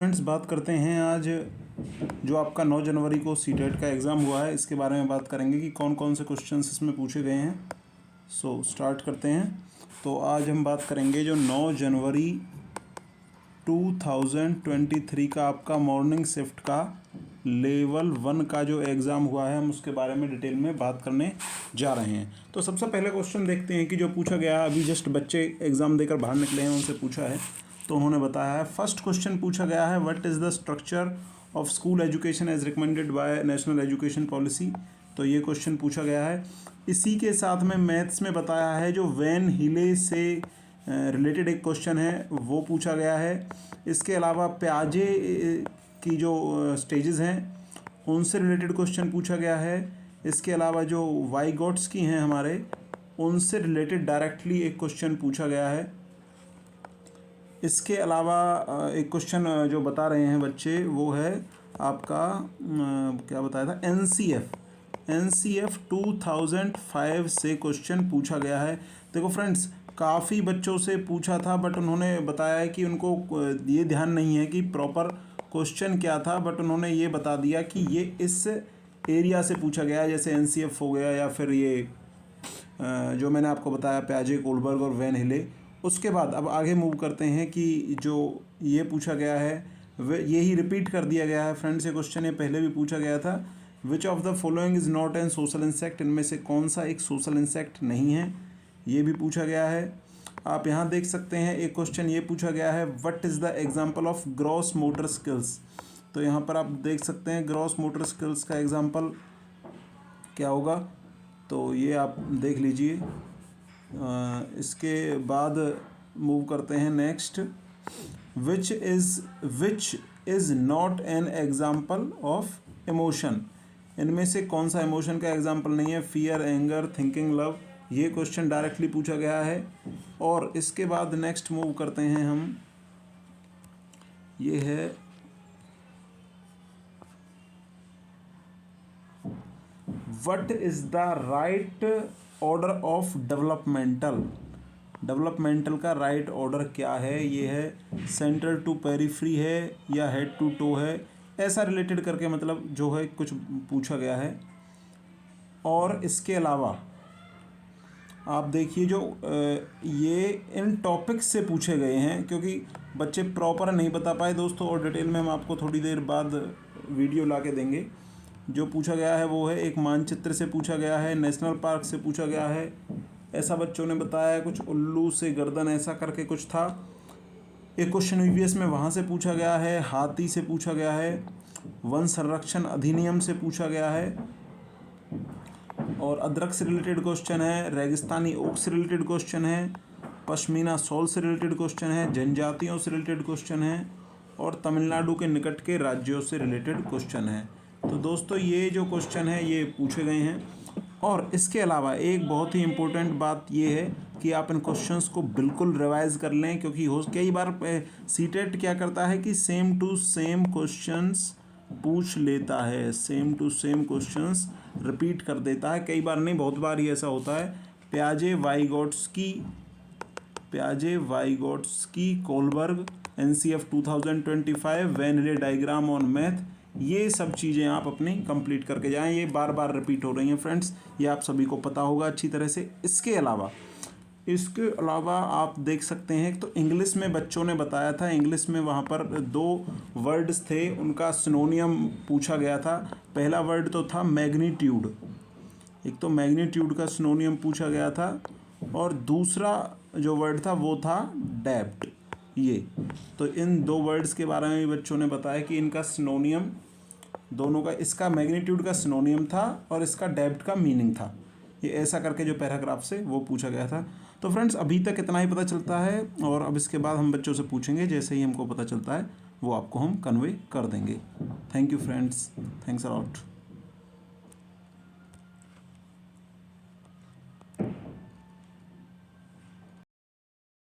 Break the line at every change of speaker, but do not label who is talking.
Friends, बात करते हैं आज जो आपका 9 जनवरी को सीटेट का एग्ज़ाम हुआ है, इसके बारे में बात करेंगे कि कौन कौन से क्वेश्चंस इसमें पूछे गए हैं। सो स्टार्ट करते हैं। तो आज हम बात करेंगे जो 9 जनवरी 2023 का आपका मॉर्निंग शिफ्ट का लेवल 1 का जो एग्ज़ाम हुआ है, हम उसके बारे में डिटेल में बात करने जा रहे हैं। तो सबसे पहले क्वेश्चन देखते हैं कि जो पूछा गया, अभी जस्ट बच्चे एग्ज़ाम देकर बाहर निकले हैं, उनसे पूछा है तो उन्होंने बताया है। फर्स्ट क्वेश्चन पूछा गया है, what is the structure of school education as recommended by national education policy. तो ये क्वेश्चन पूछा गया है। इसी के साथ में मैथ्स में बताया है, जो वैन हिले से रिलेटेड एक क्वेश्चन है वो पूछा गया है। इसके अलावा प्याजे की जो स्टेजेस हैं उनसे रिलेटेड क्वेश्चन पूछा गया है। इसके अलावा जो वाइगॉट्स की हैं हमारे, उनसे रिलेटेड डायरेक्टली एक क्वेश्चन पूछा गया है। इसके अलावा एक क्वेश्चन जो बता रहे हैं बच्चे, वो है आपका क्या बताया था, एनसीएफ 2005 से क्वेश्चन पूछा गया है। देखो फ्रेंड्स, काफ़ी बच्चों से पूछा था, बट उन्होंने बताया है कि उनको ये ध्यान नहीं है कि प्रॉपर क्वेश्चन क्या था, बट उन्होंने ये बता दिया कि ये इस एरिया से पूछा गया है, जैसे एनसीएफ हो गया या फिर ये जो मैंने आपको बताया प्याजे, कोलबर्ग और वैन हिले। उसके बाद अब आगे मूव करते हैं कि जो ये पूछा गया है वे यही रिपीट कर दिया गया है। फ्रेंड्स, ये क्वेश्चन ये पहले भी पूछा गया था। Which of the following is not an social insect, इनमें से कौन सा एक सोशल इंसेक्ट नहीं है, ये भी पूछा गया है। आप यहाँ देख सकते हैं एक क्वेश्चन ये पूछा गया है, what is the example of gross motor skills. तो यहाँ पर आप देख सकते हैं ग्रॉस मोटर स्किल्स का एग्जाम्पल क्या होगा, तो ये आप देख लीजिए। इसके बाद मूव करते हैं next, which is not an example of emotion. इनमें से कौन सा इमोशन का एग्जाम्पल नहीं है, फियर, एंगर, थिंकिंग, लव। ये क्वेश्चन डायरेक्टली पूछा गया है। और इसके बाद नेक्स्ट मूव करते हैं हम, ये है what is the right order of developmental का राइट ऑर्डर क्या है। ये है सेंटर टू पेरिफ्री है या हेड टू टो है, ऐसा रिलेटेड करके मतलब जो है कुछ पूछा गया है। और इसके अलावा आप देखिए जो ये इन टॉपिक्स से पूछे गए हैं, क्योंकि बच्चे प्रॉपर नहीं बता पाए दोस्तों, और डिटेल में हम आपको थोड़ी देर बाद वीडियो ला के देंगे। जो पूछा गया है वो है एक मानचित्र से पूछा गया है, नेशनल पार्क से पूछा गया है, ऐसा बच्चों ने बताया। कुछ उल्लू से गर्दन ऐसा करके कुछ था। एक क्वेश्चन ईवीएस में वहाँ से पूछा गया है, हाथी से पूछा गया है, वन संरक्षण अधिनियम से पूछा गया है, और अदरक से रिलेटेड क्वेश्चन है, रेगिस्तानी ओक से रिलेटेड क्वेश्चन है, पश्मीना शॉल से रिलेटेड क्वेश्चन है, जनजातियों से रिलेटेड क्वेश्चन है, और तमिलनाडु के निकट के राज्यों से रिलेटेड क्वेश्चन है। तो दोस्तों ये जो क्वेश्चन है ये पूछे गए हैं। और इसके अलावा एक बहुत ही इम्पोर्टेंट बात ये है कि आप इन क्वेश्चंस को बिल्कुल रिवाइज़ कर लें, क्योंकि कई बार सीटेट क्या करता है कि सेम टू सेम क्वेश्चंस पूछ लेता है, same to same questions repeat कर देता है। कई बार नहीं, बहुत बार ही ऐसा होता है। प्याजे वाइगॉट्स्की कोलबर्ग, एनसीएफ 2025, वैन हिले डायग्राम ऑन मैथ, ये सब चीज़ें आप अपनी कंप्लीट करके जाएं। ये बार बार रिपीट हो रही हैं फ्रेंड्स, ये आप सभी को पता होगा अच्छी तरह से। इसके अलावा आप देख सकते हैं, तो इंग्लिश में बच्चों ने बताया था, इंग्लिश में वहाँ पर 2 वर्ड्स थे, उनका सिनोनियम पूछा गया था। पहला वर्ड तो था मैग्नीट्यूड, एक तो मैग्नीट्यूड का सिनोनियम पूछा गया था, और दूसरा जो वर्ड था वो था डेप्थ। ये तो इन 2 वर्ड्स के बारे में भी बच्चों ने बताया कि इनका सिनोनियम दोनों का, इसका मैग्नीट्यूड का सिनोनियम था और इसका डेप्थ का मीनिंग था। ये ऐसा करके जो पैराग्राफ से वो पूछा गया था। तो फ्रेंड्स, अभी तक इतना ही पता चलता है, और अब इसके बाद हम बच्चों से पूछेंगे, जैसे ही हमको पता चलता है वो आपको हम कन्वे कर देंगे। Thank you friends, thanks a lot.